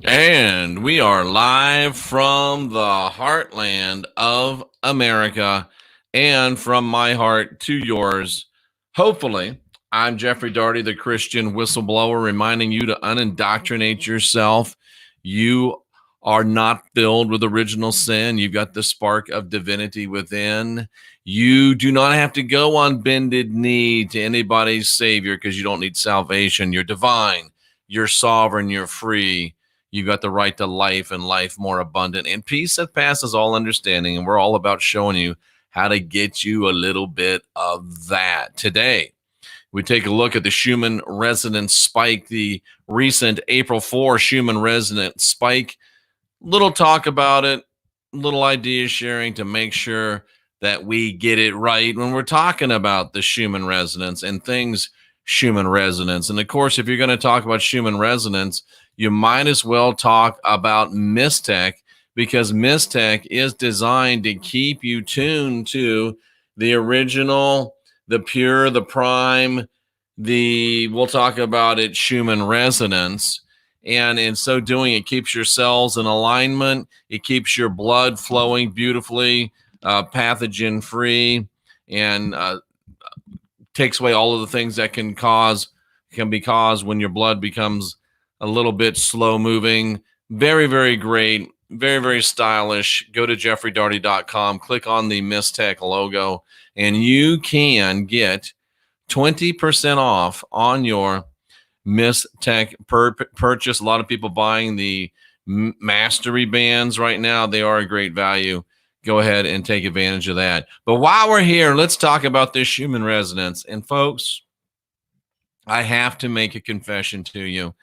And we are live from the heartland of America and from my heart to yours. Hopefully, I'm Jeffey Daugherty, the Christian Whistleblower, reminding you to unindoctrinate yourself. You are not filled with original sin. You've got the spark of divinity within. You do not have to go on bended knee to anybody's Savior because you don't need salvation. You're divine, you're sovereign, you're free. You got the right to life and life more abundant and peace that passes all understanding. And we're all about showing you how to get you a little bit of that. Today, we take a look at the Schmann Resonance spike, the recent April 4 Schmann Resonance spike. Little talk about it, little idea sharing to make sure that we get it right when we're talking about the Schmann Resonance and things Schmann Resonance. And of course, if you're going to talk about Schmann Resonance, you might as well talk about Mystech, because Mystech is designed to keep you tuned to the original, the pure, the prime, we'll talk about it, Schmann Resonance. And in so doing, it keeps your cells in alignment. It keeps your blood flowing beautifully, pathogen free, and takes away all of the things that can be caused when your blood becomes a little bit slow moving. Very, very great. Very, very stylish. Go to jeffreydaugherty.com, click on the Mystech logo, and you can get 20% off on your Mystech purchase. A lot of people buying the mastery bands right now. They are a great value. Go ahead and take advantage of that. But while we're here, let's talk about this Schmann Resonance. And folks, I have to make a confession to you.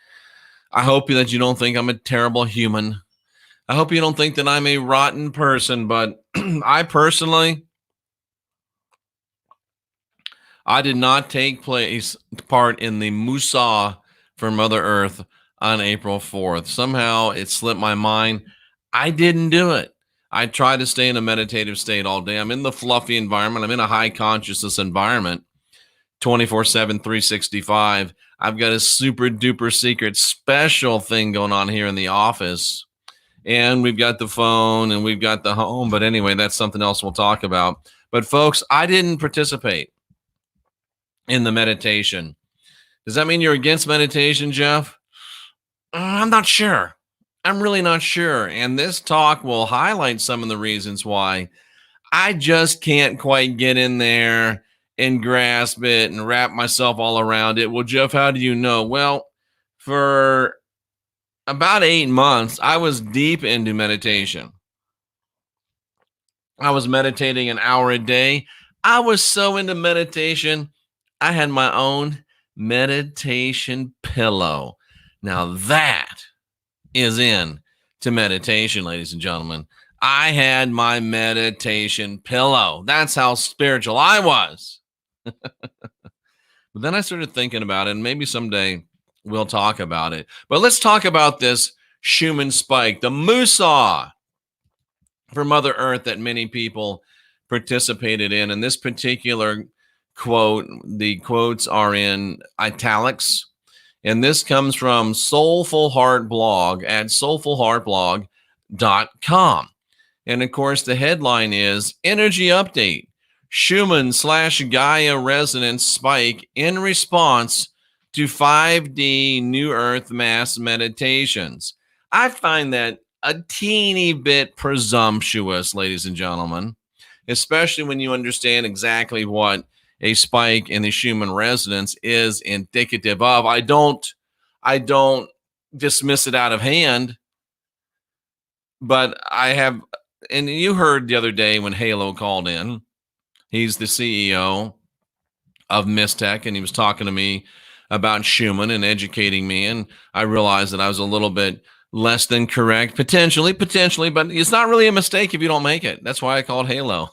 I hope that you don't think I'm a terrible human. I hope you don't think that I'm a rotten person, but I did not take part in the Musa for Mother Earth on April 4th. Somehow it slipped my mind. I didn't do it. I try to stay in a meditative state all day. I'm in the fluffy environment. I'm in a high consciousness environment, 24/7, 365. I've got a super duper secret special thing going on here in the office. And we've got the phone and we've got the home. But anyway, that's something else we'll talk about. But folks, I didn't participate in the meditation. Does that mean you're against meditation, Jeff? I'm not sure. I'm really not sure. And this talk will highlight some of the reasons why I just can't quite get in there and grasp it and wrap myself all around it. Well, Jeff, how do you know? Well, for about 8 months, I was deep into meditation. I was meditating an hour a day. I was so into meditation, I had my own meditation pillow. Now that is in to meditation, ladies and gentlemen. I had my meditation pillow. That's how spiritual I was. But then I started thinking about it, and maybe someday we'll talk about it. But let's talk about this Schmann spike, the Musa for Mother Earth that many people participated in. And this particular quote, the quotes are in italics. And this comes from Soulful Heart Blog at soulfulheartblog.com. And of course, the headline is Energy Update, Schumann/Gaia Resonance Spike in Response to 5D New Earth Mass Meditations. I find that a teeny bit presumptuous, ladies and gentlemen, especially when you understand exactly what a spike in the Schmann resonance is indicative of. I don't dismiss it out of hand, but I have, and you heard the other day when Halo called in. He's the CEO of Mystech, and he was talking to me about Schmann and educating me, and I realized that I was a little bit less than correct, potentially, but it's not really a mistake if you don't make it. That's why I called Halo.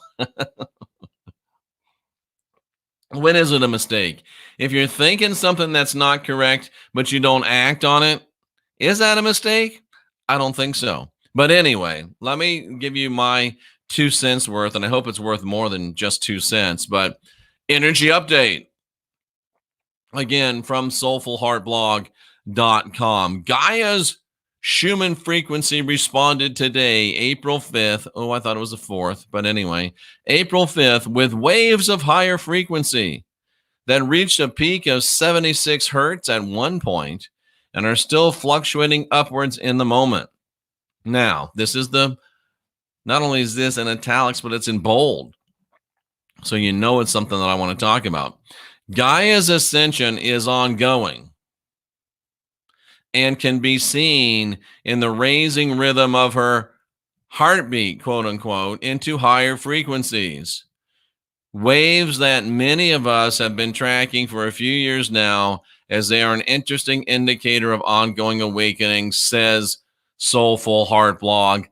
When is it a mistake? If you're thinking something that's not correct, but you don't act on it, is that a mistake? I don't think so. But anyway, let me give you my 2 cents worth, and I hope it's worth more than just 2 cents. But energy update, again, from soulfulheartblog.com. Gaia's Schumann frequency responded today, April 5th. Oh, I thought it was the 4th, but anyway, April 5th, with waves of higher frequency that reached a peak of 76 hertz at one point and are still fluctuating upwards in the moment. Now, this is not only is this in italics, but it's in bold. So you know it's something that I want to talk about. Gaia's ascension is ongoing and can be seen in the raising rhythm of her heartbeat, quote unquote, into higher frequencies. Waves that many of us have been tracking for a few years now, as they are an interesting indicator of ongoing awakening, says Soulful Heart Blog.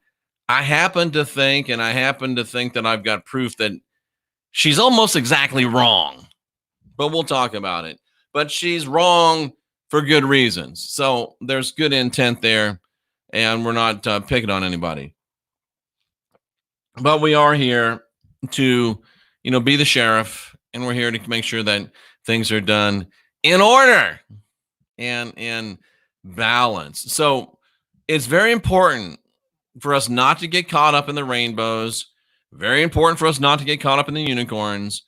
I happen to think that I've got proof that she's almost exactly wrong, but we'll talk about it. But she's wrong for good reasons. So there's good intent there, and we're not picking on anybody. But we are here to, be the sheriff, and we're here to make sure that things are done in order and in balance. So it's very important for us not to get caught up in the rainbows. Very important for us not to get caught up in the unicorns.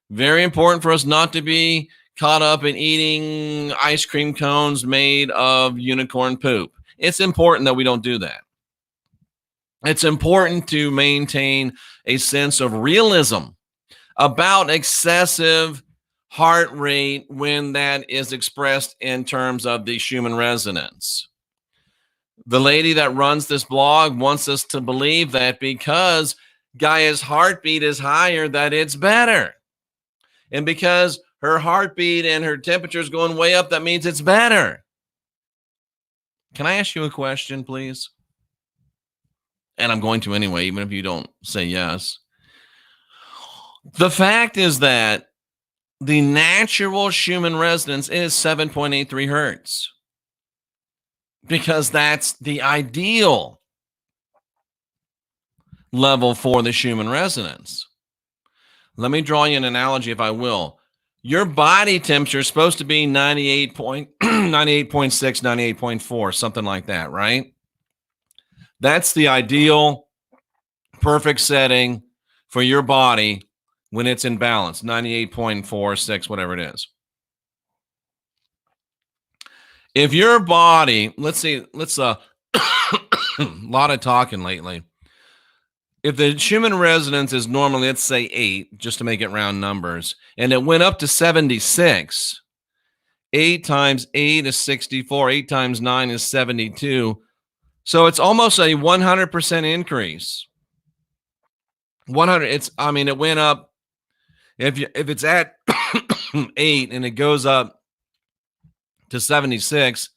Very important for us not to be caught up in eating ice cream cones made of unicorn poop. It's important that we don't do that. It's important to maintain a sense of realism about excessive heart rate when that is expressed in terms of the Schmann Resonance. The lady that runs this blog wants us to believe that because Gaia's heartbeat is higher, that it's better. And because her heartbeat and her temperature is going way up, that means it's better. Can I ask you a question, please? And I'm going to anyway, even if you don't say yes. The fact is that the natural Schmann resonance is 7.83 hertz because that's the ideal level for the Schmann resonance. Let me draw you an analogy, if I will. Your body temperature is supposed to be 98.6, 98.4, something like that, right? That's the ideal, perfect setting for your body when it's in balance, 98.46, whatever it is. If your body, let's a lot of talking lately. If the Schmann resonance is normally, let's say 8, just to make it round numbers, and it went up to 76, 8 times 8 is 64, 8 times 9 is 72. So it's almost a 100% increase. 100, it went up. If it's at 8 and it goes up to 76,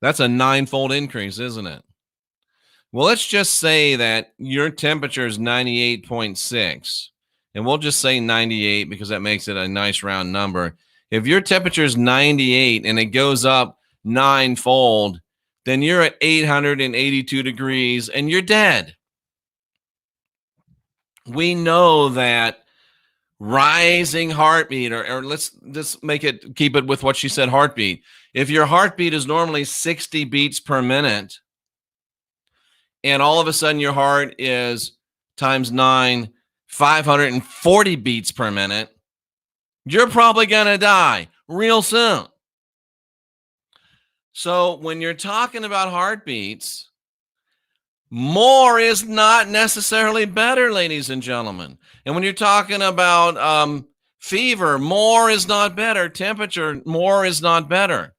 that's a 9-fold increase, isn't it? Well, let's just say that your temperature is 98.6, and we'll just say 98 because that makes it a nice round number. If your temperature is 98 and it goes up 9-fold, then you're at 882 degrees and you're dead. We know that rising heartbeat, or let's just keep it with what she said, heartbeat. If your heartbeat is normally 60 beats per minute, and all of a sudden your heart is times 9, 540 beats per minute, you're probably going to die real soon. So when you're talking about heartbeats, more is not necessarily better, ladies and gentlemen. And when you're talking about fever, more is not better. Temperature, more is not better.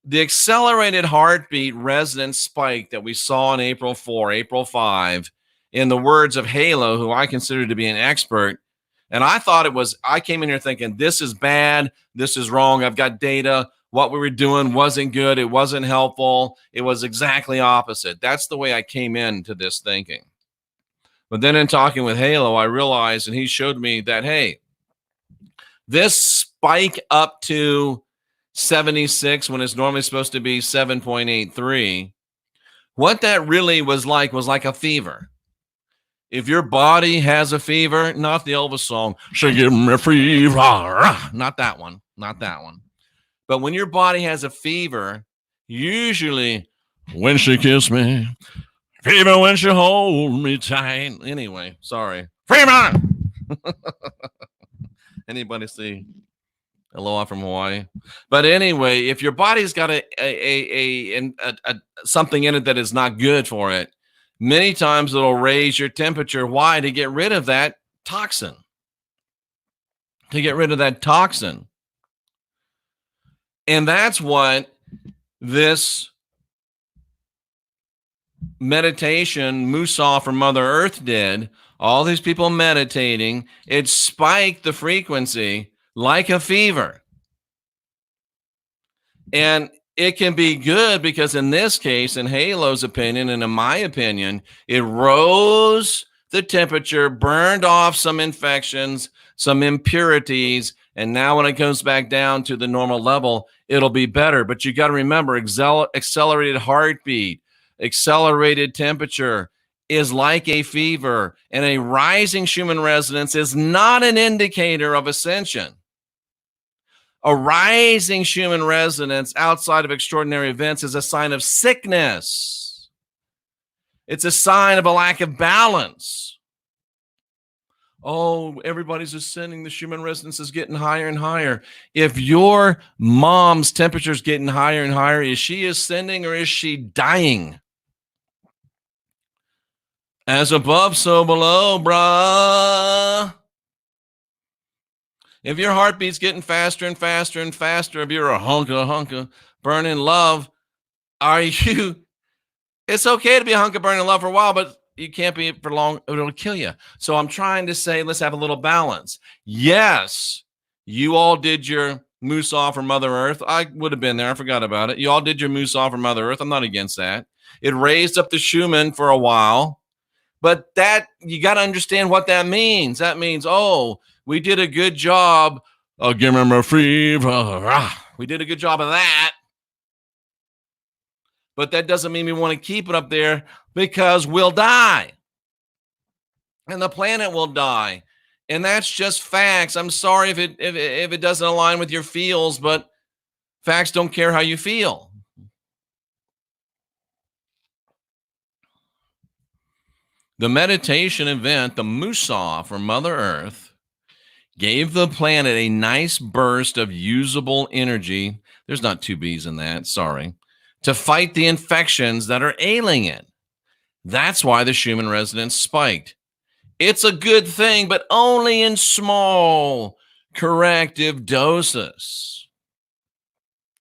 The accelerated heartbeat resonance spike that we saw on April 4, April 5, in the words of Halo, who I consider to be an expert, and I came in here thinking, this is bad, this is wrong, I've got data, what we were doing wasn't good, it wasn't helpful, it was exactly opposite. That's the way I came into this thinking. But then in talking with Halo, I realized, and he showed me that, hey, this spike up to 76 when it's normally supposed to be 7.83, what that really was like a fever. If your body has a fever, not the Elvis song, she give me a fever, not that one. But when your body has a fever, usually when she kissed me, fever when she hold me tight. Anyway, sorry. Fremont! Anybody see Aloha from Hawaii? But anyway, if your body's got a something in it that is not good for it, many times it'll raise your temperature. Why? To get rid of that toxin. To get rid of that toxin. And that's what this meditation Musa from Mother Earth did. All these people meditating, it spiked the frequency like a fever. And it can be good because in this case, in Halo's opinion, and in my opinion, it rose the temperature, burned off some infections, some impurities, and now when it goes back down to the normal level, it'll be better. But you got to remember, accelerated heartbeat, accelerated temperature is like a fever, and a rising Schmann resonance is not an indicator of ascension. A rising Schmann resonance outside of extraordinary events is a sign of sickness. It's a sign of a lack of balance. Oh, everybody's ascending. The Schmann resonance is getting higher and higher. If your mom's temperature is getting higher and higher, is she ascending or is she dying? As above, so below, bruh. If your heartbeat's getting faster and faster and faster, if you're a hunka burning love, are you? It's okay to be a hunka burning love for a while, but you can't be for long. It'll kill you. So I'm trying to say, let's have a little balance. Yes, you all did your moose off for Mother Earth. I would have been there. I forgot about it. You all did your moose off for Mother Earth. I'm not against that. It raised up the Schumann for a while. But that, you got to understand what that means. That means, oh, we did a good job. Oh, give me a fever. We did a good job of that. But that doesn't mean we want to keep it up there because we'll die. And the planet will die. And that's just facts. I'm sorry if it doesn't align with your feels, but facts don't care how you feel. The meditation event, the Musa for Mother Earth, gave the planet a nice burst of usable energy. There's not two B's in that, sorry. To fight the infections that are ailing it. That's why the Schmann resonance spiked. It's a good thing, but only in small corrective doses.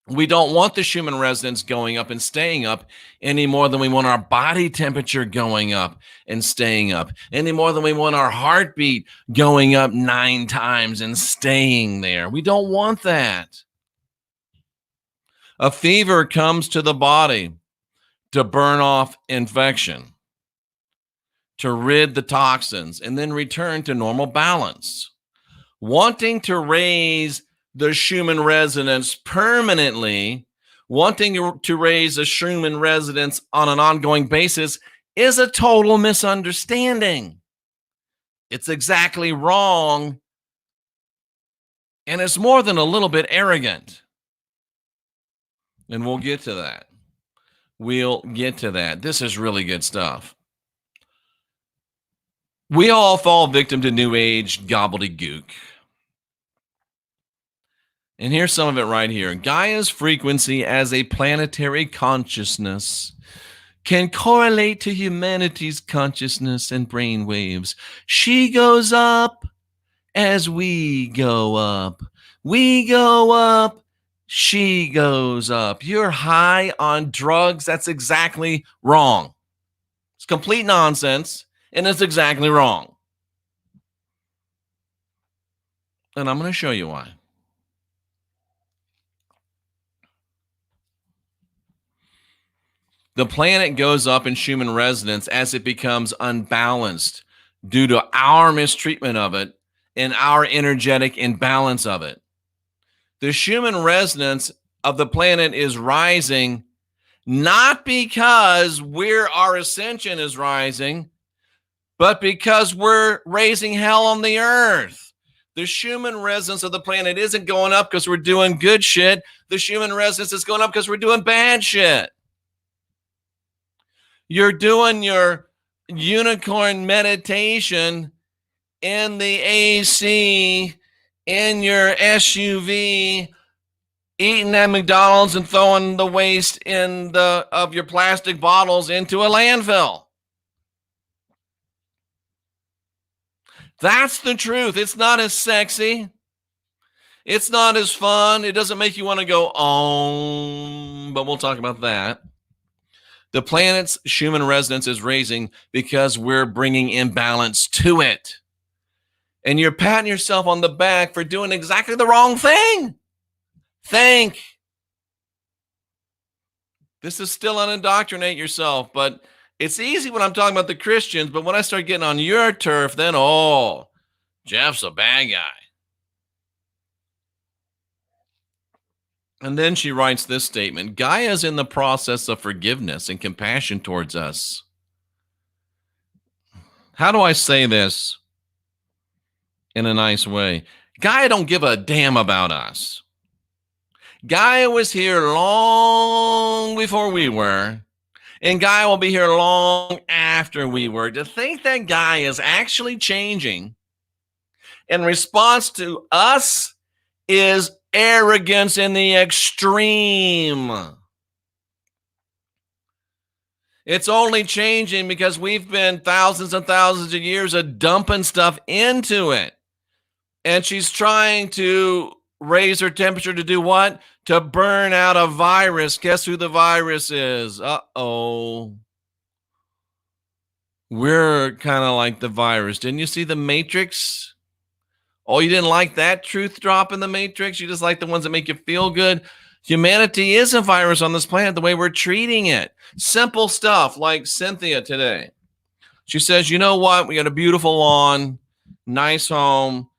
We don't want the Schmann resonance going up and staying up any more than we want our body temperature going up and staying up, any more than we want our heartbeat going up 9 times and staying there. We don't want that. A fever comes to the body to burn off infection, to rid the toxins, and then return to normal balance. Wanting to raise the Schmann resonance permanently, wanting to raise a Schmann resonance on an ongoing basis is a total misunderstanding. It's exactly wrong, and it's more than a little bit arrogant. And we'll get to that. We'll get to that. This is really good stuff. We all fall victim to New Age gobbledygook. And here's some of it right here. Gaia's frequency as a planetary consciousness can correlate to humanity's consciousness and brain waves. She goes up as we go up. We go up, she goes up. You're high on drugs. That's exactly wrong. It's complete nonsense, and it's exactly wrong. And I'm going to show you why. The planet goes up in Schmann resonance as it becomes unbalanced due to our mistreatment of it and our energetic imbalance of it. The Schmann resonance of the planet is rising not because our ascension is rising, but because we're raising hell on the earth. The Schmann resonance of the planet isn't going up because we're doing good shit. The Schmann resonance is going up because we're doing bad shit. You're doing your unicorn meditation in the AC, in your SUV, eating at McDonald's and throwing the waste of your plastic bottles into a landfill. That's the truth. It's not as sexy. It's not as fun. It doesn't make you want to go, but we'll talk about that. The planet's Schmann Resonance is raising because we're bringing imbalance to it. And you're patting yourself on the back for doing exactly the wrong thing. Think. This is still unindoctrinate yourself, but it's easy when I'm talking about the Christians, but when I start getting on your turf, then, Jeff's a bad guy. And then she writes this statement: Gaia is in the process of forgiveness and compassion towards us. How do I say this in a nice way? Gaia don't give a damn about us. Gaia was here long before we were, and Gaia will be here long after we were. To think that Gaia is actually changing in response to us is arrogance in the extreme. It's only changing because we've been thousands and thousands of years of dumping stuff into it. And she's trying to raise her temperature to do what? To burn out a virus. Guess who the virus is? We're kind of like the virus. Didn't you see the Matrix? Oh, you didn't like that truth drop in the Matrix? You just like the ones that make you feel good? Humanity is a virus on this planet, the way we're treating it. Simple stuff like Cynthia today. She says, you know what? We got a beautiful lawn, nice home,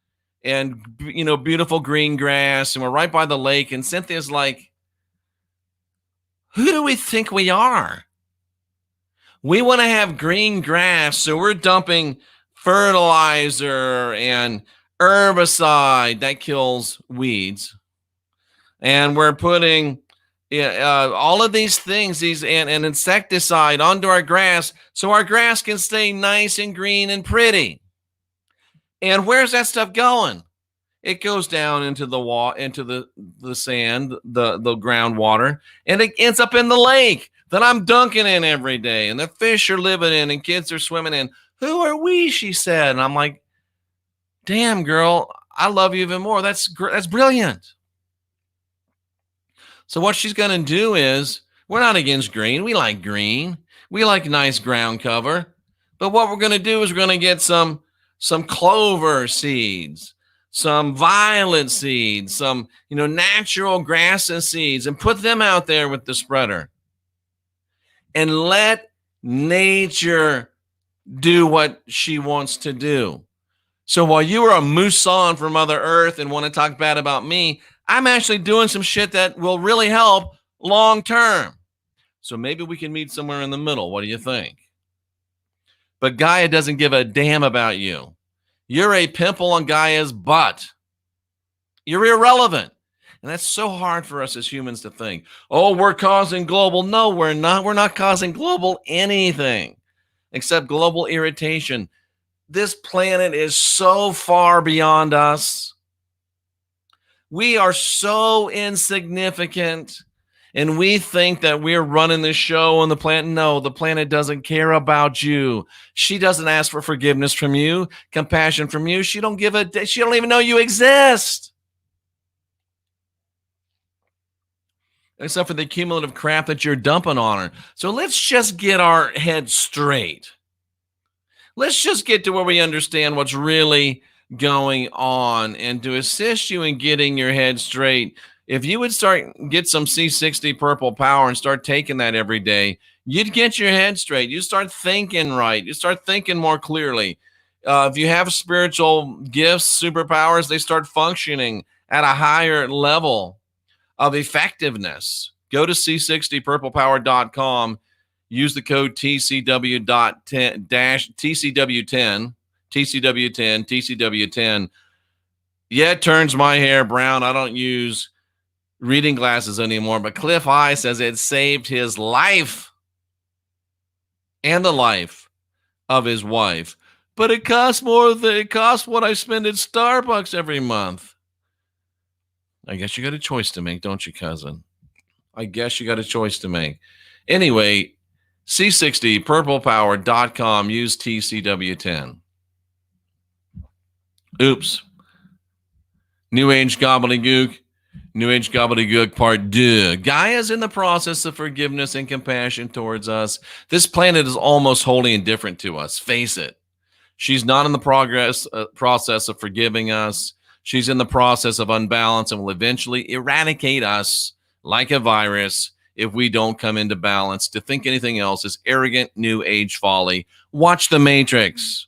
and, beautiful green grass, and we're right by the lake. And Cynthia's like, who do we think we are? We want to have green grass, so we're dumping fertilizer and herbicide that kills weeds. And we're putting all of these things, and insecticide onto our grass so our grass can stay nice and green and pretty. And where's that stuff going? It goes down into the sand, the groundwater, and it ends up in the lake that I'm dunking in every day, and the fish are living in, and kids are swimming in. Who are we? She said, and I'm like, damn, girl, I love you even more. That's brilliant. So what she's going to do is, we're not against green. We like green. We like nice ground cover. But what we're going to do is we're going to get some clover seeds, some violet seeds, some, natural grasses seeds, and put them out there with the spreader. And let nature do what she wants to do. So while you are a moose-on for Mother Earth and want to talk bad about me, I'm actually doing some shit that will really help long term. So maybe we can meet somewhere in the middle. What do you think? But Gaia doesn't give a damn about you. You're a pimple on Gaia's butt. You're irrelevant. And that's so hard for us as humans to think. Oh, we're causing global. No, we're not. We're not causing global anything except global irritation. This planet is so far beyond us. We are so insignificant, and we think that we're running the show on the planet. No, the planet doesn't care about you. She doesn't ask for forgiveness from you, compassion from you. She don't even know you exist. Except for the cumulative crap that you're dumping on her. So let's just get our heads straight. Let's just get to where we understand what's really going on. And to assist you in getting your head straight, if you would get some C60 purple power and start taking that every day, you'd get your head straight. You start thinking right. You start thinking more clearly. If you have spiritual gifts, superpowers, they start functioning at a higher level of effectiveness. Go to c60purplepower.com. Use the code TCW10, TCW10. Yeah, it turns my hair brown. I don't use reading glasses anymore, but Cliff High says it saved his life. and the life of his wife. But it costs more than it costs what I spend at Starbucks every month. I guess you got a choice to make, don't you, cousin? I guess you got a choice to make. Anyway, C60purplepower.com, use TCW10. Oops. New Age Gobbledygook. New Age Gobbledygook Part 2. Gaia's in the process of forgiveness and compassion towards us. This planet is almost wholly indifferent to us. Face it. She's not in the process of forgiving us. She's in the process of unbalance and will eventually eradicate us like a virus if we don't come into balance. To think anything else is arrogant New Age folly. Watch The Matrix.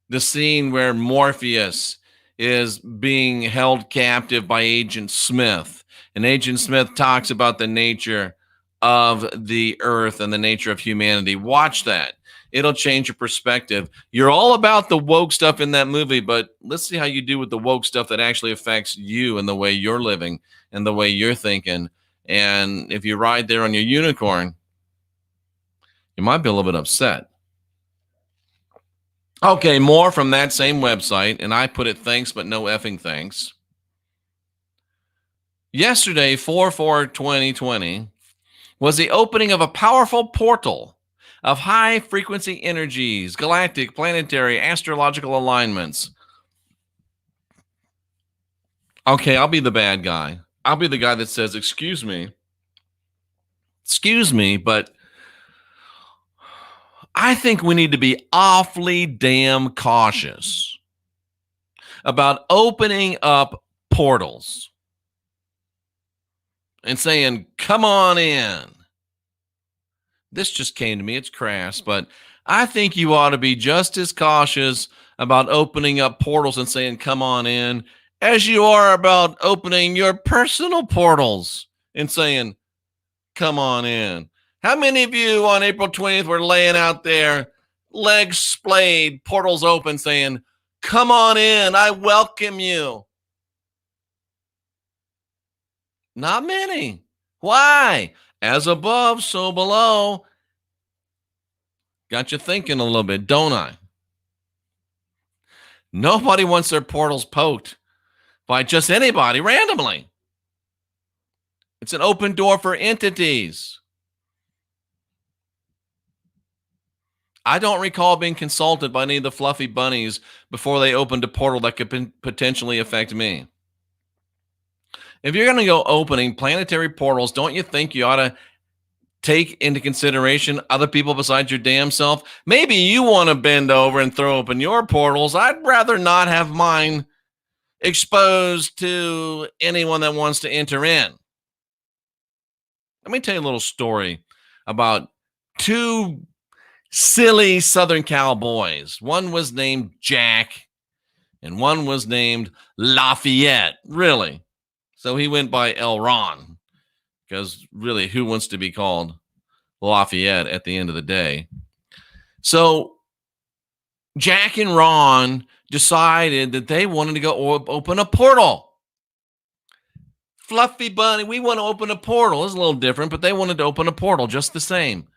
The scene where Morpheus is being held captive by Agent Smith. And Agent Smith talks about the nature of the earth and the nature of humanity. Watch that. It'll change your perspective. You're all about the woke stuff in that movie, but let's see how you do with the woke stuff that actually affects you and the way you're living and the way you're thinking. And if you ride there on your unicorn, you might be a little bit upset. Okay, more from that same website, and I put it thanks, but no effing thanks. Yesterday, 4/4/2020, was the opening of a powerful portal of high-frequency energies, galactic, planetary, astrological alignments. Okay, I'll be the bad guy. I'll be the guy that says, excuse me, but I think we need to be awfully damn cautious about opening up portals and saying, come on in. This just came to me. It's crass, but I think you ought to be just as cautious about opening up portals and saying, come on in, as you are about opening your personal portals and saying, come on in. How many of you on April 20th were laying out there, legs splayed, portals open, saying, come on in, I welcome you? Not many. Why? As above, so below. Got you thinking a little bit, don't I? Nobody wants their portals poked by just anybody randomly. It's an open door for entities. I don't recall being consulted by any of the fluffy bunnies before they opened a portal that could potentially affect me. If you're going to go opening planetary portals, don't you think you ought to take into consideration other people besides your damn self? Maybe you want to bend over and throw open your portals. I'd rather not have mine exposed to anyone that wants to enter in. Let me tell you a little story about two silly Southern cowboys. One was named Jack and one was named Lafayette. Really? So he went by El Ron, because really, who wants to be called Lafayette at the end of the day? So Jack and Ron decided that they wanted to go open a portal. Fluffy bunny, we want to open a portal. It's a little different, but they wanted to open a portal just the same.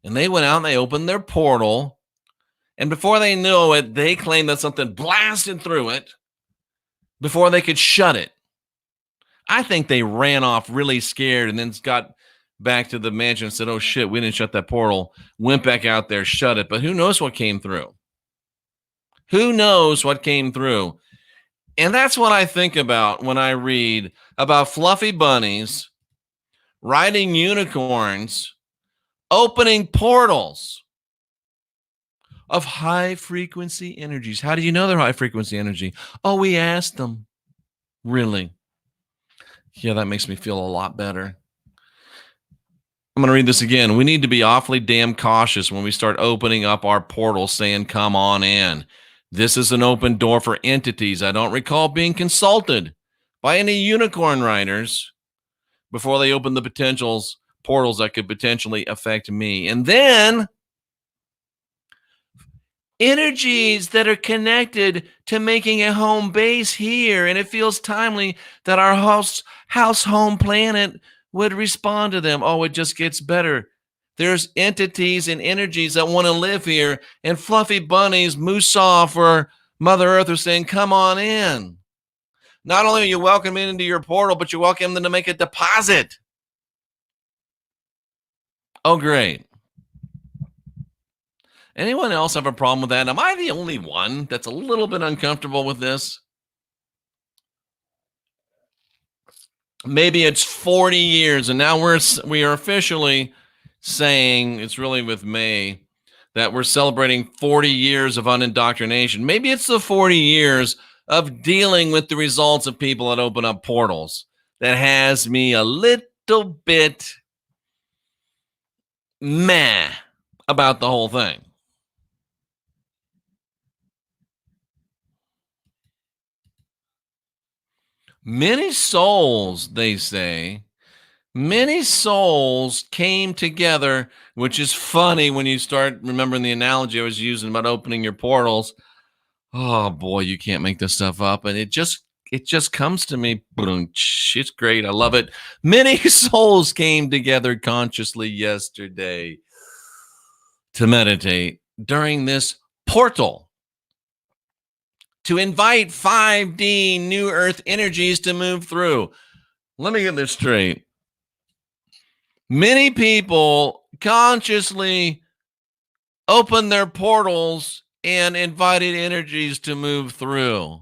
And they went out and they opened their portal. And before they knew it, they claimed that something blasted through it before they could shut it. I think they ran off really scared and then got back to the mansion and said, oh shit, we didn't shut that portal. Went back out there, shut it. But who knows what came through? Who knows what came through? And that's what I think about when I read about fluffy bunnies riding unicorns, opening portals of high frequency energies. How do you know they're high frequency energy? Oh, we asked them. Really? Yeah, that makes me feel a lot better. I'm going to read this again. We need to be awfully damn cautious when we start opening up our portals saying, come on in. This is an open door for entities. I don't recall being consulted by any unicorn riders before they opened the portals that could potentially affect me. And then energies that are connected to making a home base here. And it feels timely that our house home planet would respond to them. Oh, it just gets better. There's entities and energies that want to live here, and fluffy bunnies, Musoff, or Mother Earth are saying, come on in. Not only are you welcoming into your portal, but you welcome them to make a deposit. Oh, great. Anyone else have a problem with that? Am I the only one that's a little bit uncomfortable with this? Maybe it's 40 years, and now we are officially saying, it's really with May, that we're celebrating 40 years of unindoctrination. Maybe it's the 40 years of dealing with the results of people that open up portals that has me a little bit meh about the whole thing. Many souls, they say, many souls came together, which is funny when you start remembering the analogy I was using about opening your portals. Oh boy, you can't make this stuff up. And it just comes to me. It's great. I love it. Many souls came together consciously yesterday to meditate during this portal, to invite 5D new earth energies to move through. Let me get this straight. Many people consciously opened their portals and invited energies to move through.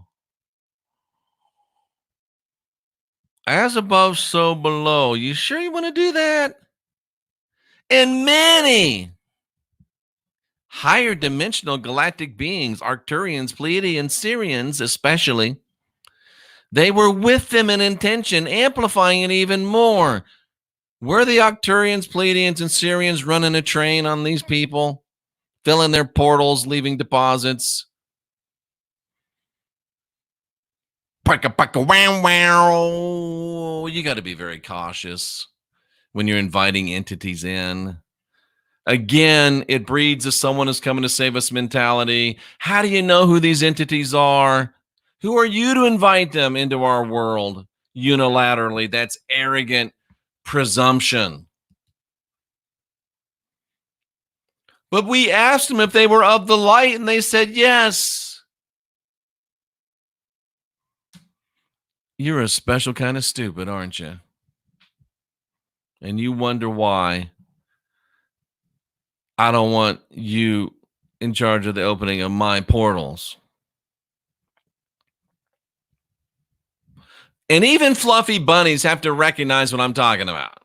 As above, so below. You sure you want to do that? And many higher dimensional galactic beings, Arcturians, Pleiadians, Sirians especially, they were with them in intention, amplifying it even more. Were the Arcturians, Pleiadians, and Sirians running a train on these people, filling their portals, leaving deposits? You got to be very cautious when you're inviting entities in. Again, it breeds a someone is coming to save us mentality. How do you know who these entities are? Who are you to invite them into our world unilaterally? That's arrogant presumption. But we asked them if they were of the light, and they said yes. You're a special kind of stupid, aren't you? And you wonder why I don't want you in charge of the opening of my portals. And even fluffy bunnies have to recognize what I'm talking about.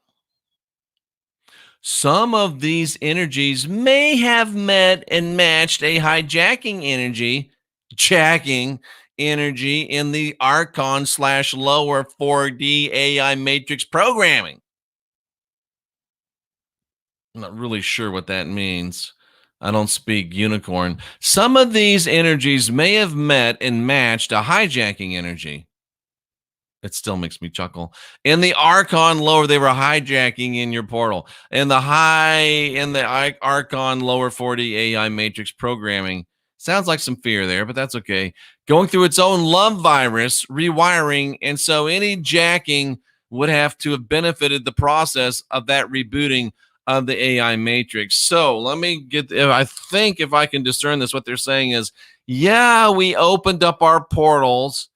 Some of these energies may have met and matched a hijacking energy, jacking energy in the Archon/lower 4D AI matrix programming. I'm not really sure what that means. I don't speak unicorn. Some of these energies may have met and matched a hijacking energy. It still makes me chuckle. In the Archon lower, they were hijacking in your portal. In the Archon lower 40 AI matrix programming, sounds like some fear there, but that's okay. Going through its own love virus, rewiring, and so any jacking would have to have benefited the process of that rebooting of the AI matrix. So let me I think if I can discern this, what they're saying is, yeah, we opened up our portals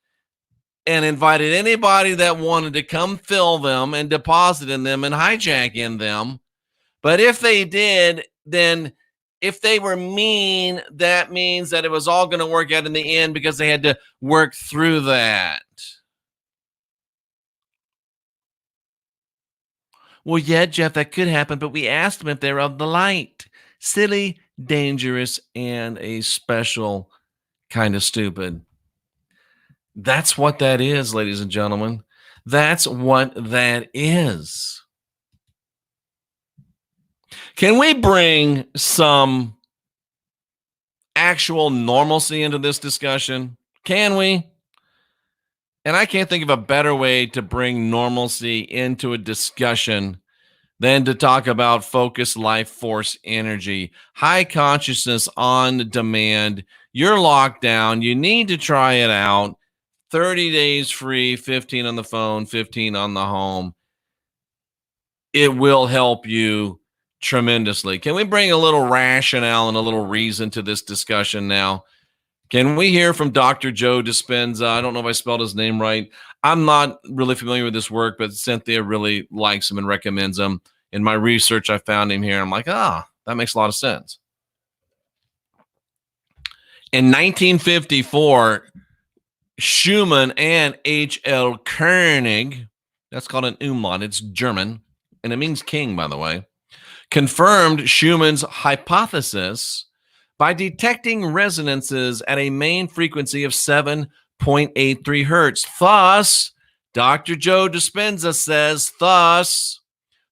and invited anybody that wanted to come fill them and deposit in them and hijack in them. But if they did, then if they were mean, that means that it was all going to work out in the end because they had to work through that. Well, yeah, Jeff, that could happen, but we asked them if they're of the light. Silly, dangerous, and a special kind of stupid. That's what that is, ladies and gentlemen. That's what that is. Can we bring some actual normalcy into this discussion? Can we? And I can't think of a better way to bring normalcy into a discussion than to talk about focused life force energy, high consciousness on demand. You're locked down. You need to try it out. 30 days free, 15 on the phone, 15 on the home. It will help you tremendously. Can we bring a little rationale and a little reason to this discussion now? Can we hear from Dr. Joe Dispenza? I don't know if I spelled his name right. I'm not really familiar with his work, but Cynthia really likes him and recommends him. In my research, I found him here. I'm like, that makes a lot of sense. In 1954, Schumann and H.L. Koenig, that's called an umlaut, it's German, and it means king, by the way, confirmed Schumann's hypothesis by detecting resonances at a main frequency of 7.83 hertz. Thus, Dr. Joe Dispenza says,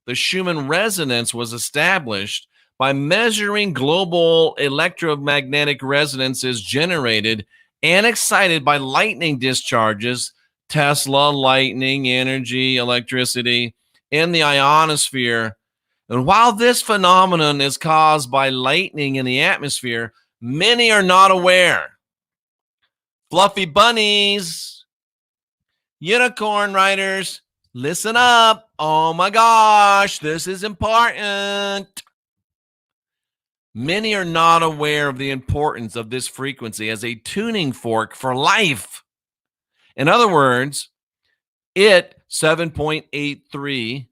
the Schumann resonance was established by measuring global electromagnetic resonances generated and excited by lightning discharges, Tesla, lightning, energy, electricity, in the ionosphere. And while this phenomenon is caused by lightning in the atmosphere, many are not aware. Fluffy bunnies, unicorn riders, listen up. Oh my gosh, this is important. Many are not aware of the importance of this frequency as a tuning fork for life. In other words, 7.83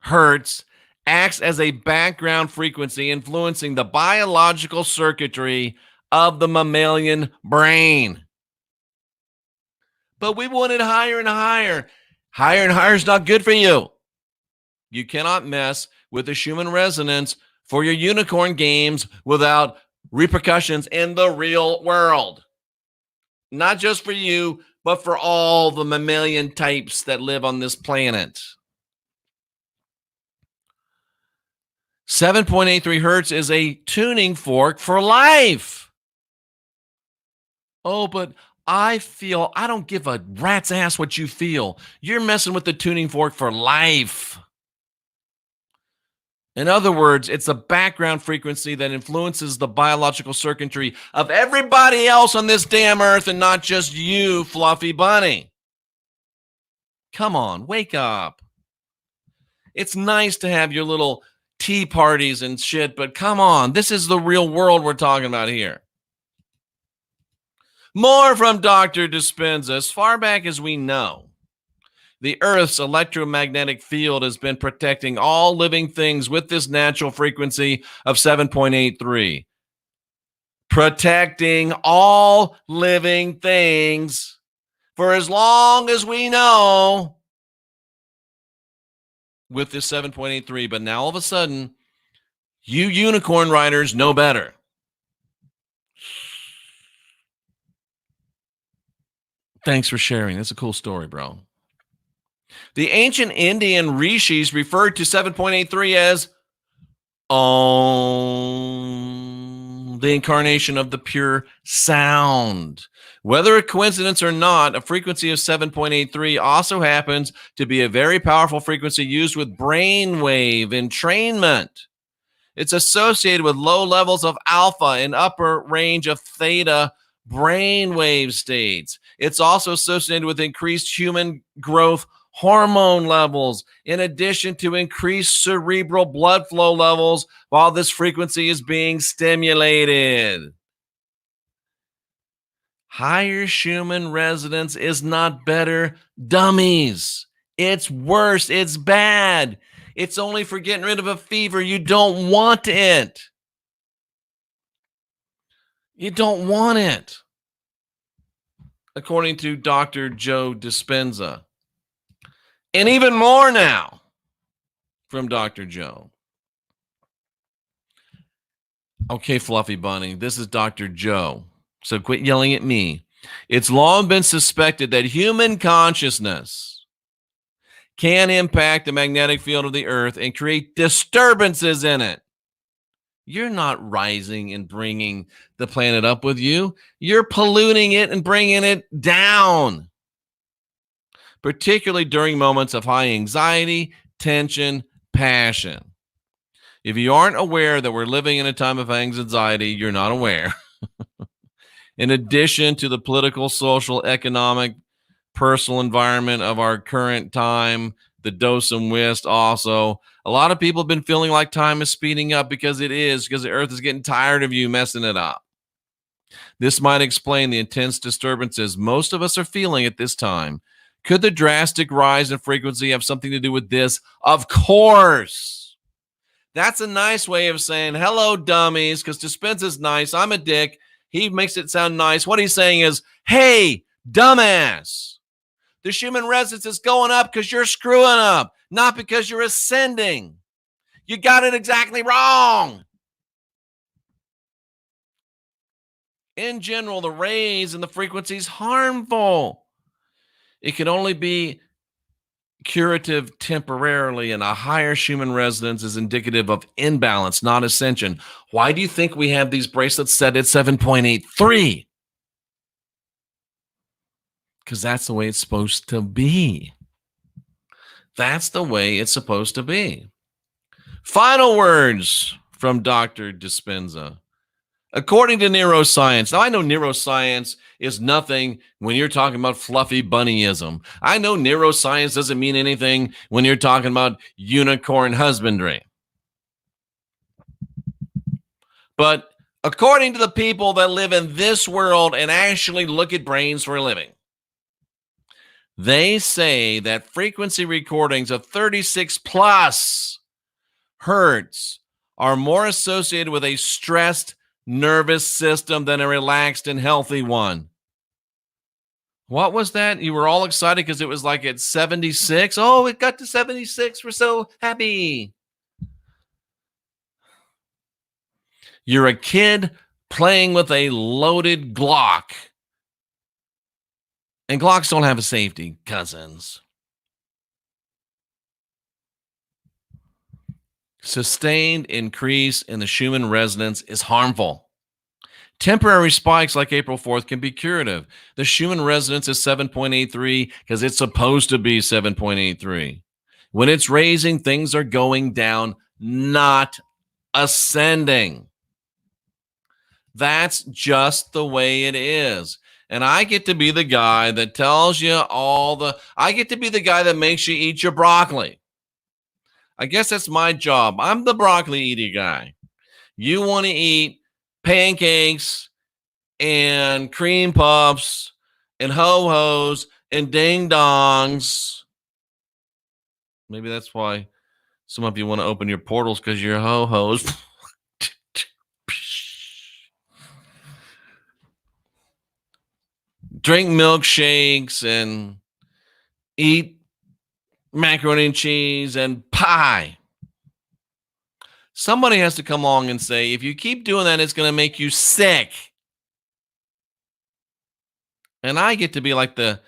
hertz, acts as a background frequency influencing the biological circuitry of the mammalian brain. But we want it higher and higher. Higher and higher is not good for you. You cannot mess with the Schumann resonance for your unicorn games without repercussions in the real world. Not just for you, but for all the mammalian types that live on this planet. 7.83 hertz is a tuning fork for life. Oh, but I don't give a rat's ass what you feel. You're messing with the tuning fork for life. In other words, it's a background frequency that influences the biological circuitry of everybody else on this damn earth and not just you, fluffy bunny. Come on, wake up. It's nice to have your little tea parties and shit, but come on, this is the real world we're talking about here. More from Dr. Dispenza. As far back as we know, the Earth's electromagnetic field has been protecting all living things with this natural frequency of 7.83. Protecting all living things for as long as we know with this 7.83. But now all of a sudden, you unicorn riders know better. Thanks for sharing. That's a cool story, bro. The ancient Indian rishis referred to 7.83 as Om, the incarnation of the pure sound. Whether a coincidence or not, a frequency of 7.83 also happens to be a very powerful frequency used with brainwave entrainment. It's associated with low levels of alpha and upper range of theta brainwave states. It's also associated with increased human growth hormone levels, in addition to increased cerebral blood flow levels while this frequency is being stimulated. Higher Schumann resonance is not better, dummies. It's worse. It's bad. It's only for getting rid of a fever. You don't want it. You don't want it. According to Dr. Joe Dispenza. And even more now from Dr. Joe. Okay, Fluffy Bunny, this is Dr. Joe. So quit yelling at me. It's long been suspected that human consciousness can impact the magnetic field of the earth and create disturbances in it. You're not rising and bringing the planet up with you. You're polluting it and bringing it down, particularly during moments of high anxiety, tension, passion. If you aren't aware that we're living in a time of anxiety, you're not aware. In addition to the political, social, economic, personal environment of our current time, the dose and whist also, A lot of people have been feeling like time is speeding up because it is, because the earth is getting tired of you messing it up. This might explain the intense disturbances most of us are feeling at this time. Could the drastic rise in frequency have something to do with this? Of course. That's a nice way of saying, hello, dummies, because Dispenza's nice. I'm a dick. He makes it sound nice. What he's saying is, hey, dumbass. The Schmann Resonance is going up because you're screwing up, not because you're ascending. You got it exactly wrong. In general, the rays and the frequency is harmful. It can only be curative temporarily, and a higher Schmann resonance is indicative of imbalance, not ascension. Why do you think we have these bracelets set at 7.83? Because that's the way it's supposed to be. That's the way it's supposed to be. Final words from Dr. Dispenza. According to neuroscience, now I know neuroscience is nothing when you're talking about fluffy bunnyism. I know neuroscience doesn't mean anything when you're talking about unicorn husbandry. But according to the people that live in this world and actually look at brains for a living, they say that frequency recordings of 36 plus hertz are more associated with a stressed nervous system than a relaxed and healthy one. What was that? You were all excited because it was like at 76. Oh, it got to 76. We're so happy. You're a kid playing with a loaded Glock. And Glocks don't have a safety, cousins. Sustained increase in the Schmann resonance is harmful. Temporary spikes like April 4th can be curative. The Schmann resonance is 7.83 because it's supposed to be 7.83. When it's raising, things are going down, not ascending. That's just the way it is. And I get to be the guy that tells you I get to be the guy that makes you eat your broccoli. I guess that's my job. I'm the broccoli eating guy. You want to eat pancakes and cream puffs and ho-hos and ding-dongs. Maybe that's why some of you want to open your portals, because you're ho-hos. Drink milkshakes and eat macaroni and cheese and pie. Somebody has to come along and say, if you keep doing that, it's going to make you sick. And I get to be like the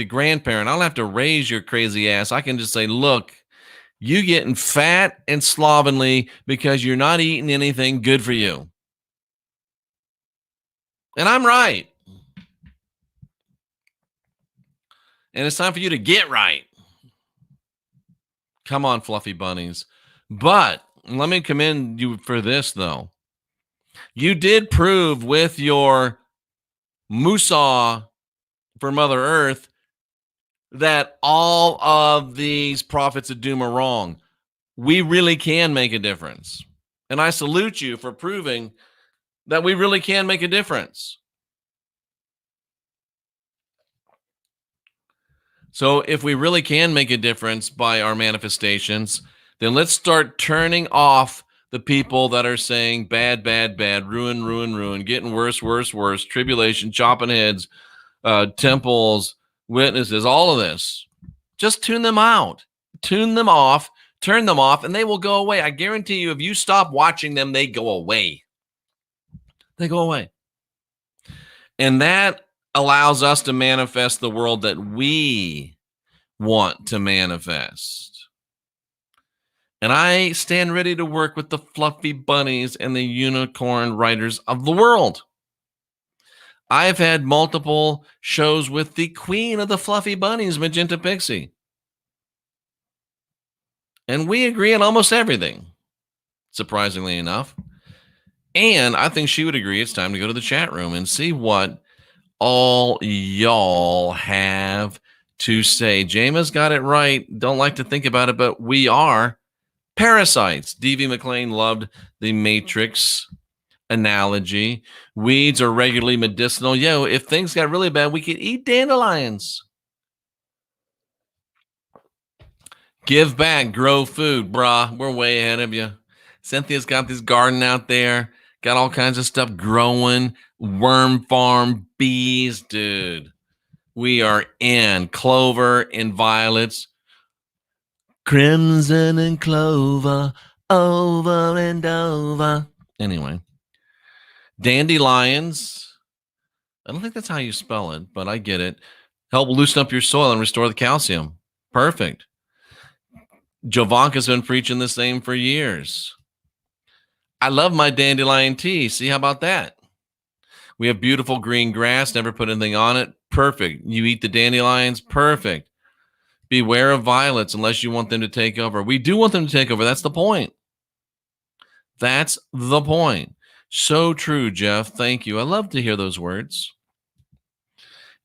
grandparent. I don't have to raise your crazy ass. I can just say, look, you getting fat and slovenly because you're not eating anything good for you. And I'm right. And it's time for you to get right. Come on, fluffy bunnies. But let me commend you for this, though. You did prove with your Musa for Mother Earth that all of these prophets of doom are wrong. We really can make a difference. And I salute you for proving that we really can make a difference. So if we really can make a difference by our manifestations, then let's start turning off the people that are saying bad, bad, bad, ruin, ruin, ruin, getting worse, worse, worse, tribulation, chopping heads, temples, witnesses, all of this. Just tune them out, tune them off, turn them off, and they will go away. I guarantee you, if you stop watching them, they go away. They go away. And that allows us to manifest the world that we want to manifest. And I stand ready to work with the fluffy bunnies and the unicorn writers of the world. I've had multiple shows with the queen of the fluffy bunnies, Magenta Pixie. And we agree on almost everything, surprisingly enough. And I think she would agree it's time to go to the chat room and see what all y'all have to say. Jama's got it right. Don't like to think about it, but we are Parasites. D.V. McLean loved the Matrix analogy. Weeds are regularly medicinal. Yo, if things got really bad, we could eat dandelions. Give back, grow food, brah. We're way ahead of you. Cynthia's got this garden out there, got all kinds of stuff growing. Worm farm, bees, dude. We are in clover and violets. Crimson and clover, over and over. Anyway, dandelions. I don't think that's how you spell it, but I get it. Help loosen up your soil and restore the calcium. Perfect. Jovanka's been preaching the same for years. I love my dandelion tea. See, how about that? We have beautiful green grass, never put anything on it. Perfect. You eat the dandelions? Perfect. Beware of violets unless you want them to take over. We do want them to take over. That's the point. That's the point. So true, Jeff. Thank you. I love to hear those words.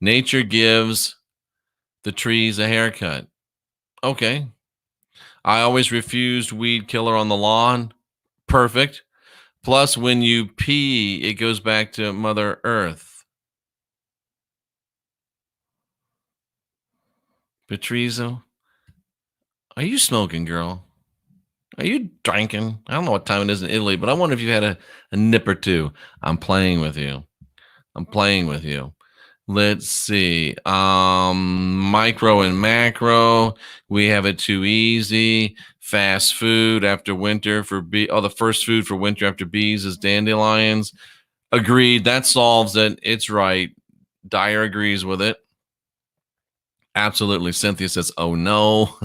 Nature gives the trees a haircut. Okay. I always refused weed killer on the lawn. Perfect. Plus, when you pee, it goes back to Mother Earth. Patrizo, are you smoking, girl? Are you drinking? I don't know what time it is in Italy, but I wonder if you had a nip or two. I'm playing with you. I'm playing with you. Let's see. Micro and macro. We have it too easy. Fast food after winter for bee. Oh, the first food for winter after bees is dandelions. Agreed. That solves it. It's right. Dyer agrees with it. Absolutely. Cynthia says, oh no.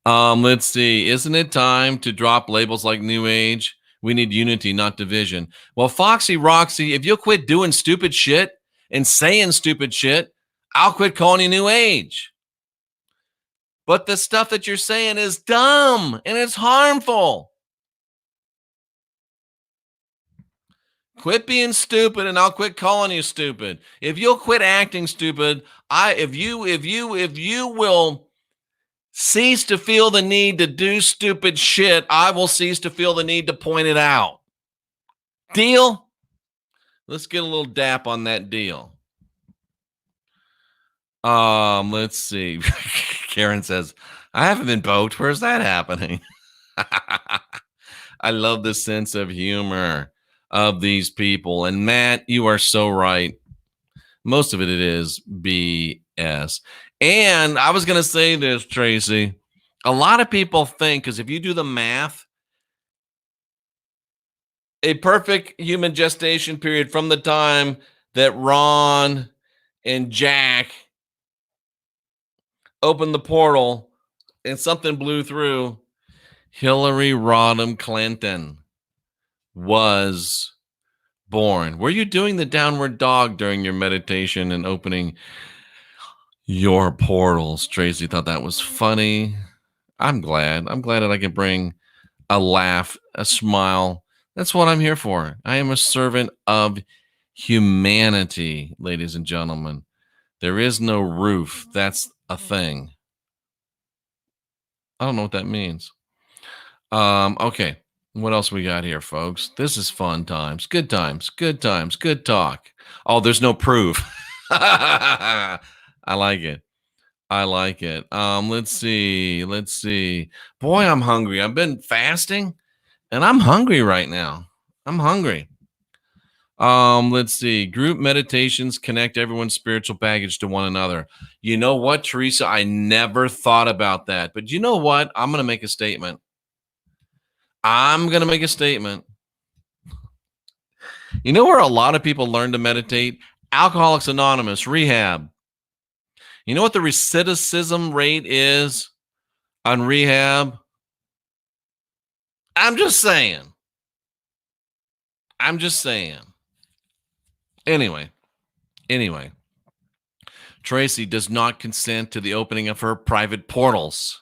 Let's see. Isn't it time to drop labels like New Age? We need unity, not division. Well, Foxy Roxy, if you'll quit doing stupid shit and saying stupid shit, I'll quit calling you New Age. But the stuff that you're saying is dumb and it's harmful. Quit being stupid and I'll quit calling you stupid. If you'll quit acting stupid, if you will cease to feel the need to do stupid shit, I will cease to feel the need to point it out. Deal? Let's get a little dap on that deal. Let's see. Karen says, I haven't been poked. Where's that happening? I love the sense of humor of these people. And Matt, you are so right. Most of it is BS. And I was going to say this, Tracy. A lot of people think, because if you do the math, a perfect human gestation period from the time that Ron and Jack opened the portal and something blew through, Hillary Rodham Clinton was born. Were you doing the downward dog during your meditation and opening your portals? Tracy thought that was funny. I'm glad that I can bring a laugh, a smile. That's what I'm here for. I am a servant of humanity, ladies and gentlemen. There is no roof. That's a thing. I don't know what that means. Okay. What else we got here, folks? This is fun times, good talk. Oh, there's no proof. I like it. Let's see. Boy, I'm hungry. I've been fasting and I'm hungry right now. I'm hungry. Let's see. Group meditations connect everyone's spiritual baggage to one another. You know what, Teresa? I never thought about that. But you know what? I'm going to make a statement. You know where a lot of people learn to meditate? Alcoholics Anonymous, rehab. You know what the recidivism rate is on rehab? I'm just saying. Anyway, Tracy does not consent to the opening of her private portals.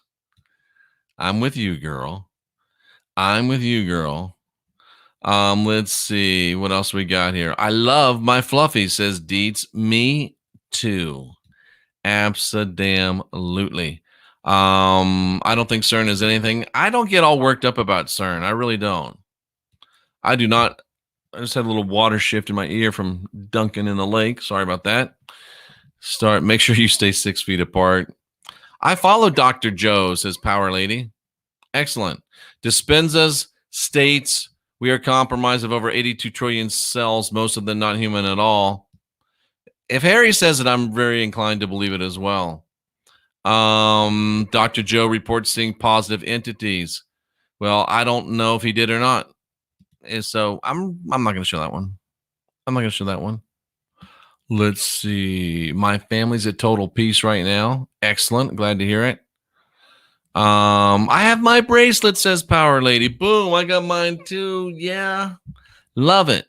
I'm with you, girl. Let's see what else we got here. I love my fluffy, says Deets. Me too. Abso-damn-lutely. I don't think CERN is anything. I don't get all worked up about CERN. I really don't. I do not. I just had a little water shift in my ear from dunking in the lake. Sorry about that. Make sure you stay 6 feet apart. I follow Dr. Joe, says Power Lady. Excellent. Dispenza's states we are compromised of over 82 trillion cells, most of them not human at all. If Harry says it, I'm very inclined to believe it as well. Dr. Joe reports seeing positive entities. Well, I don't know if he did or not. And so I'm not going to show that one. I'm not going to show that one. Let's see. My family's at total peace right now. Excellent. Glad to hear it. I have my bracelet, says Power Lady. Boom. I got mine too. Yeah. Love it.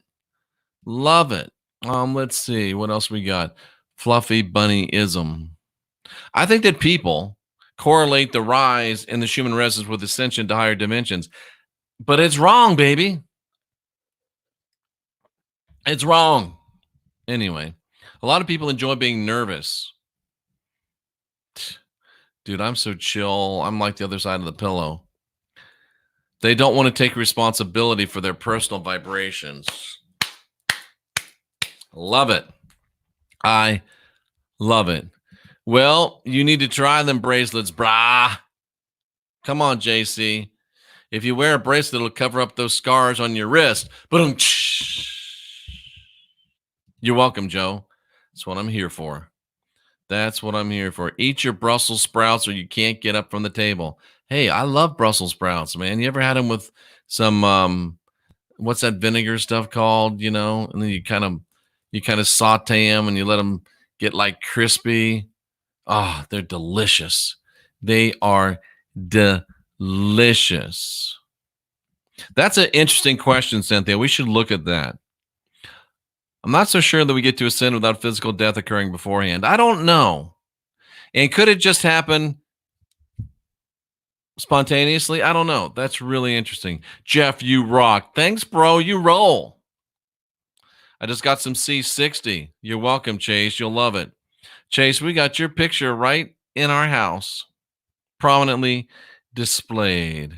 Love it. Let's see. What else we got? Fluffy bunnyism. I think that people correlate the rise in the Schmann Resonance with ascension to higher dimensions. But it's wrong, baby. It's wrong. Anyway, a lot of people enjoy being nervous. Dude, I'm so chill. I'm like the other side of the pillow. They don't want to take responsibility for their personal vibrations. Love it. I love it. Well, you need to try them bracelets, brah. Come on, JC. If you wear a bracelet, it'll cover up those scars on your wrist. Boom. You're welcome, Joe. That's what I'm here for. That's what I'm here for. Eat your Brussels sprouts or you can't get up from the table. Hey, I love Brussels sprouts, man. You ever had them with some, what's that vinegar stuff called, you know? And then you kind of saute them and you let them get like crispy. Oh, they're delicious. They are delicious. That's an interesting question, Cynthia. We should look at that. I'm not so sure that we get to ascend without physical death occurring beforehand. I don't know. And could it just happen spontaneously? I don't know. That's really interesting. Jeff, you rock. Thanks, bro. You roll. I just got some C60. You're welcome, Chase. You'll love it. Chase, we got your picture right in our house, prominently displayed.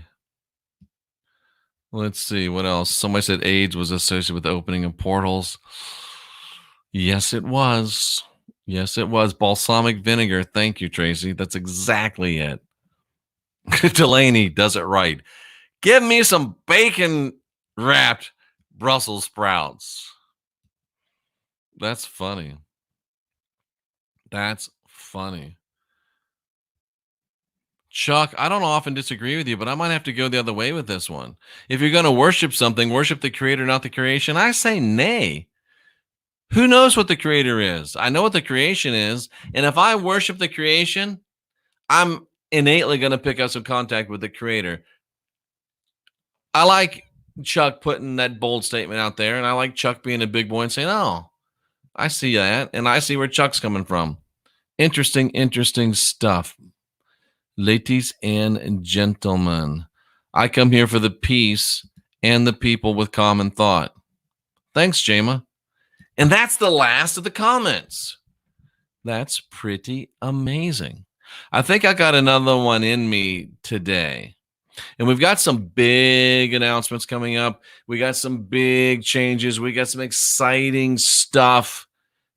Let's see what else. Somebody said AIDS was associated with the opening of portals. Yes, it was. Yes, it was. Balsamic vinegar. Thank you, Tracy. That's exactly it. Delaney does it right. Give me some bacon wrapped Brussels sprouts. That's funny. That's funny. Chuck, I don't often disagree with you, but I might have to go the other way with this one. If you're going to worship something, worship the creator, not the creation. I say nay. Who knows what the creator is? I know what the creation is. And if I worship the creation, I'm innately going to pick up some contact with the creator. I like Chuck putting that bold statement out there. And I like Chuck being a big boy and saying, oh, I see that. And I see where Chuck's coming from. Interesting stuff. Ladies and gentlemen, I come here for the peace and the people with common thought. Thanks, Jama. And that's the last of the comments. That's pretty amazing. I think I got another one in me today. And we've got some big announcements coming up. We got some big changes. We got some exciting stuff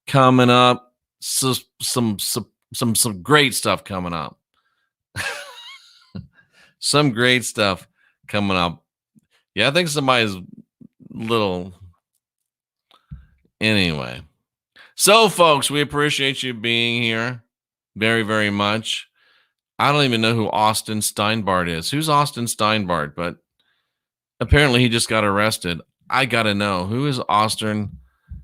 coming up. So, some great stuff coming up. Some great stuff coming up. Yeah, I think somebody's little. Anyway. So, folks, we appreciate you being here very, very much. I don't even know who Austin Steinbart is. Who's Austin Steinbart? But apparently he just got arrested. I got to know. Who is Austin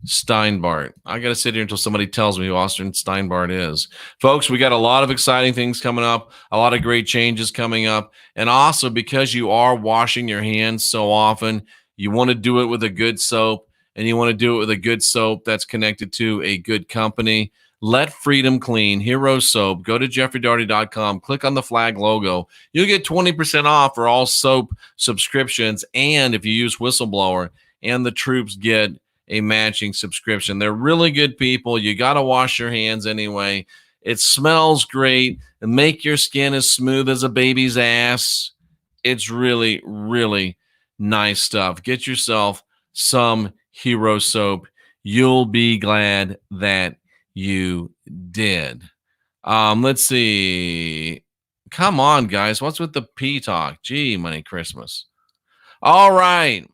Steinbart? I got to sit here until somebody tells me who Austin Steinbart is. Folks, we got a lot of exciting things coming up, a lot of great changes coming up. And also, because you are washing your hands so often, you want to do it with a good soap, and you want to do it with a good soap that's connected to a good company. Let Freedom Clean, Hero Soap. Go to jeffreydaugherty.com. Click on the flag logo. You'll get 20% off for all soap subscriptions. And if you use Whistleblower, and the troops get a matching subscription. They're really good people. You got to wash your hands anyway. It smells great. And make your skin as smooth as a baby's ass. It's really, really nice stuff. Get yourself some Hero soap. You'll be glad that you did. Let's see. Come on, guys. What's with the P talk? Gee, money Christmas. All right.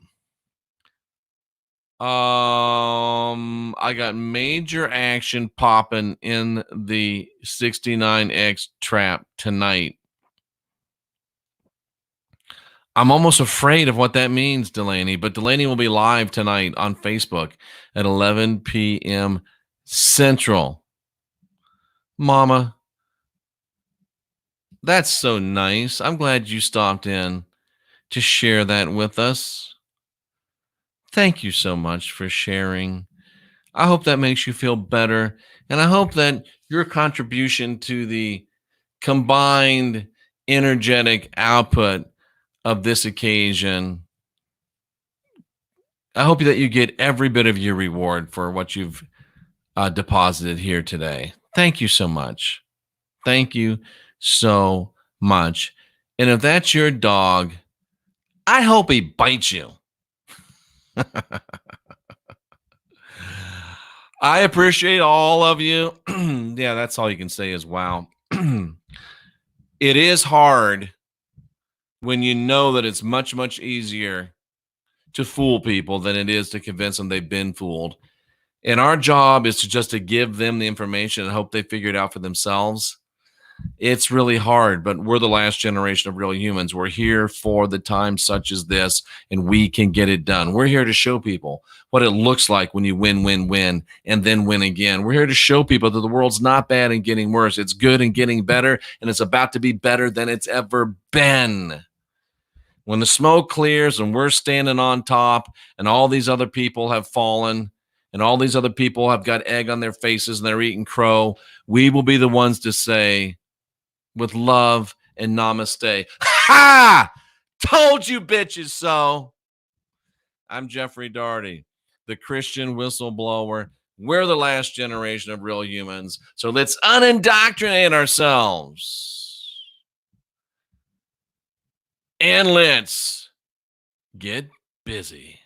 I got major action popping in the 69X trap tonight. I'm almost afraid of what that means, Delaney, but Delaney will be live tonight on Facebook at 11 p.m. Central. Mama, that's so nice. I'm glad you stopped in to share that with us. Thank you so much for sharing. I hope that makes you feel better. And I hope that your contribution to the combined energetic output of this occasion, I hope that you get every bit of your reward for what you've deposited here today. Thank you so much. Thank you so much. And if that's your dog, I hope he bites you. I appreciate all of you. Yeah, that's all you can say is wow. It is hard when you know that it's much, much easier to fool people than it is to convince them they've been fooled. And our job is to give them the information and hope they figure it out for themselves. It's really hard, but we're the last generation of real humans. We're here for the time such as this, and we can get it done. We're here to show people what it looks like when you win, win, win, and then win again. We're here to show people that the world's not bad and getting worse. It's good and getting better, and it's about to be better than it's ever been. When the smoke clears and we're standing on top and all these other people have fallen and all these other people have got egg on their faces and they're eating crow, we will be the ones to say, with love and namaste, ha! Told you bitches so. I'm Jeffey Daugherty, the Christian whistleblower. We're the last generation of real humans. So let's unindoctrinate ourselves. And let's get busy.